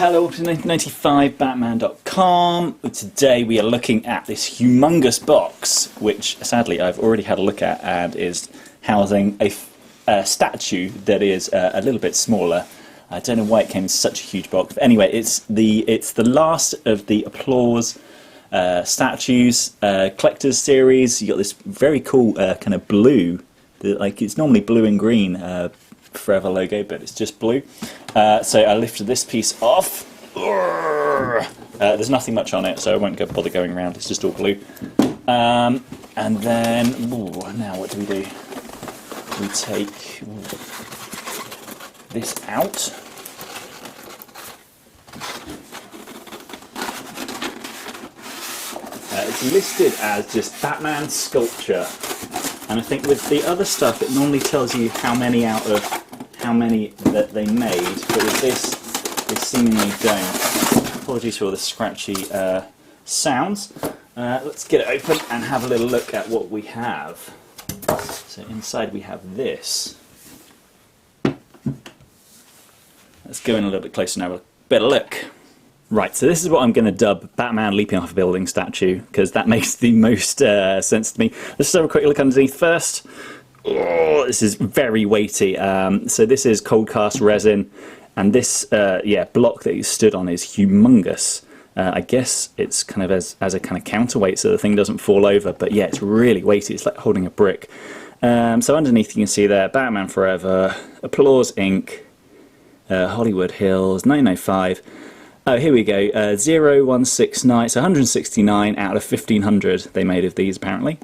hello to 1995batman.com. Today we are looking at this humongous box, which sadly I've already had a look at, and is housing a statue that is a little bit smaller. I don't know why it came in such a huge box, but anyway, it's the last of the Applause statues collector's series. You got this very cool kind of blue, like it's normally blue and green Forever logo, but it's just blue. So I lifted this piece off. There's nothing much on it, so I won't bother going around. It's just all blue. And then, now what do? We take this out. It's listed as just Batman sculpture, and I think with the other stuff it normally tells you how many out of how many that they made, but with this they seemingly don't. Apologies for all the scratchy sounds. Let's get it open and have a little look at what we have. So inside we have this. Let's go in a little bit closer and have a better look. Right, so this is what I'm going to dub Batman leaping off a building statue, because that makes the most sense to me. Let's just have a quick look underneath first. Oh, this is very weighty. So this is cold cast resin, and this block that he's stood on is humongous. I guess it's kind of as a kind of counterweight so the thing doesn't fall over, but yeah, it's really weighty. It's like holding a brick. So underneath you can see there, Batman Forever, Applause Inc., Hollywood Hills, 1905. Oh, here we go, 0169, so 169 out of 1500 they made of these apparently,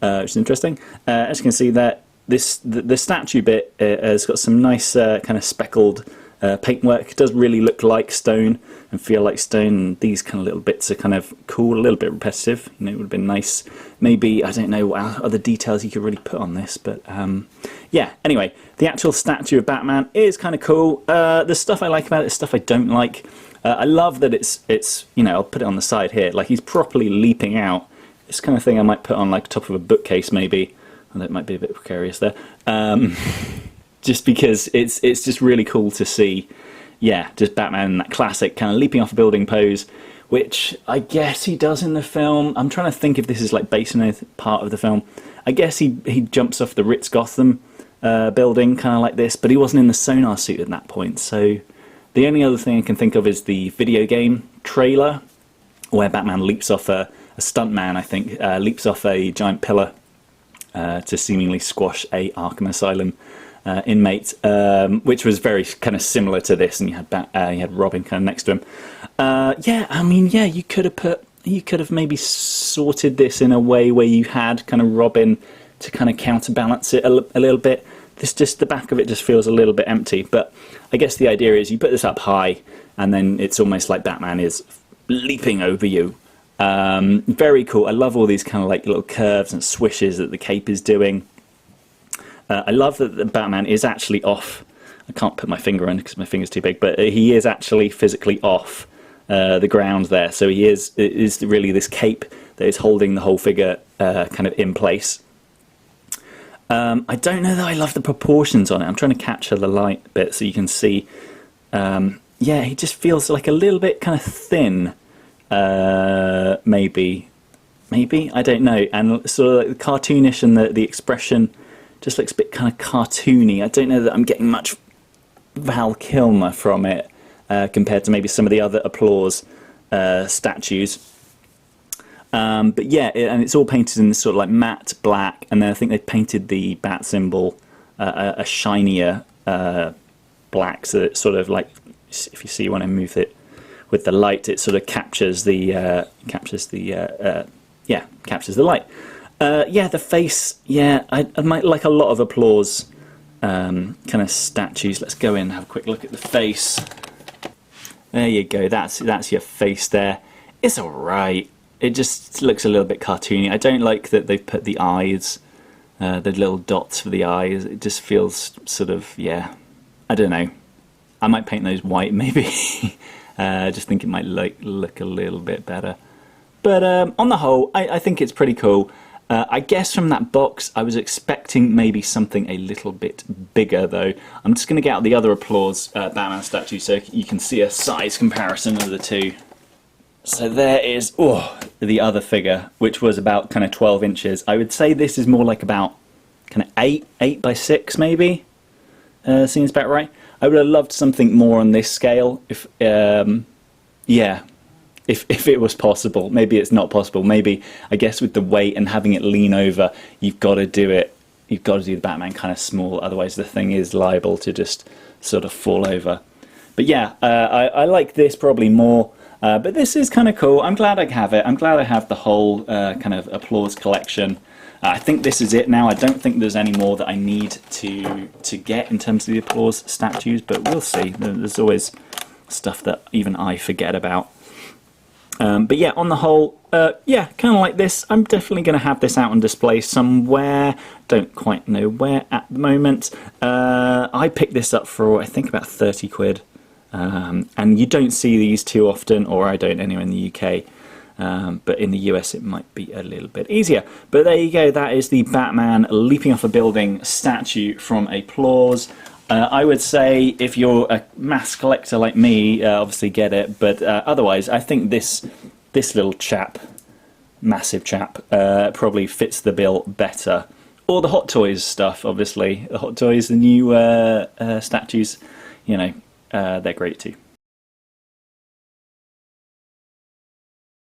which is interesting. As you can see there, the statue bit has got some nice kind of speckled paintwork. It does really look like stone and feel like stone, and these kind of little bits are kind of cool, a little bit repetitive. You know, it would have been nice, maybe, I don't know what other details you could really put on this, but yeah, anyway, the actual statue of Batman is kind of cool. The stuff I like about it is stuff I don't like. I love that it's you know, I'll put it on the side here, like he's properly leaping out. It's kind of thing I might put on like top of a bookcase maybe, although it might be a bit precarious there. Just because it's just really cool to see, yeah, just Batman in that classic kind of leaping off a building pose, which I guess he does in the film. I'm trying to think if this is like based on a part of the film. I guess he jumps off the Ritz Gotham building kind of like this, but he wasn't in the sonar suit at that point, so the only other thing I can think of is the video game trailer, where Batman leaps off a stuntman, I think, leaps off a giant pillar to seemingly squash a Arkham Asylum inmate, which was very kind of similar to this, and you had Robin kind of next to him. Yeah, I mean, yeah, you could have maybe sorted this in a way where you had kind of Robin to kind of counterbalance it a little bit. The back of it just feels a little bit empty, but I guess the idea is you put this up high and then it's almost like Batman is leaping over you. Very cool. I love all these kind of like little curves and swishes that the cape is doing. I love that the Batman is actually off. I can't put my finger on it because my finger's too big, but he is actually physically off the ground there. So it is really this cape that is holding the whole figure kind of in place. I don't know that I love the proportions on it. I'm trying to capture the light bit so you can see. Yeah, he just feels like a little bit kind of thin. Maybe, I don't know. And sort of like the cartoonish, and the expression just looks a bit kind of cartoony. I don't know that I'm getting much Val Kilmer from it compared to maybe some of the other Applause statues. But yeah, and it's all painted in this sort of like matte black, and then I think they painted the bat symbol a shinier black, so it's sort of like, if you see when I move it with the light, it sort of captures the light. Yeah, the face. Yeah, I might like a lot of Applause kind of statues. Let's go in and have a quick look at the face. There you go. That's your face there. It's all right. It just looks a little bit cartoony. I don't like that they've put the eyes, the little dots for the eyes. It just feels sort of, yeah, I don't know. I might paint those white maybe. I just think it might look a little bit better. But on the whole, I think it's pretty cool. I guess from that box I was expecting maybe something a little bit bigger though. I'm just going to get out the other Applause Batman statue so you can see a size comparison of the two. So there is the other figure, which was about kind of 12 inches. I would say this is more like about kind of 8 by 6 maybe. Seems about right. I would have loved something more on this scale if yeah. If it was possible. Maybe it's not possible. Maybe, I guess with the weight and having it lean over, you've got to do the Batman kind of small, otherwise the thing is liable to just sort of fall over. But yeah, I like this probably more, but this is kind of cool. I'm glad I have it. I'm glad I have the whole kind of Applause collection. I think this is it now. I don't think there's any more that I need to get in terms of the Applause statues, but we'll see. There's always stuff that even I forget about. But yeah, on the whole, yeah, kind of like this. I'm definitely going to have this out on display somewhere. Don't quite know where at the moment. I picked this up for, I think, about 30 quid. And you don't see these too often, or I don't anywhere in the UK. But in the US it might be a little bit easier. But there you go, that is the Batman leaping off a building statue from Applause. I would say if you're a mass collector like me, obviously get it, but otherwise I think this little chap, massive chap, probably fits the bill better. Or the Hot Toys stuff, obviously. The Hot Toys, the new statues, you know, they're great too.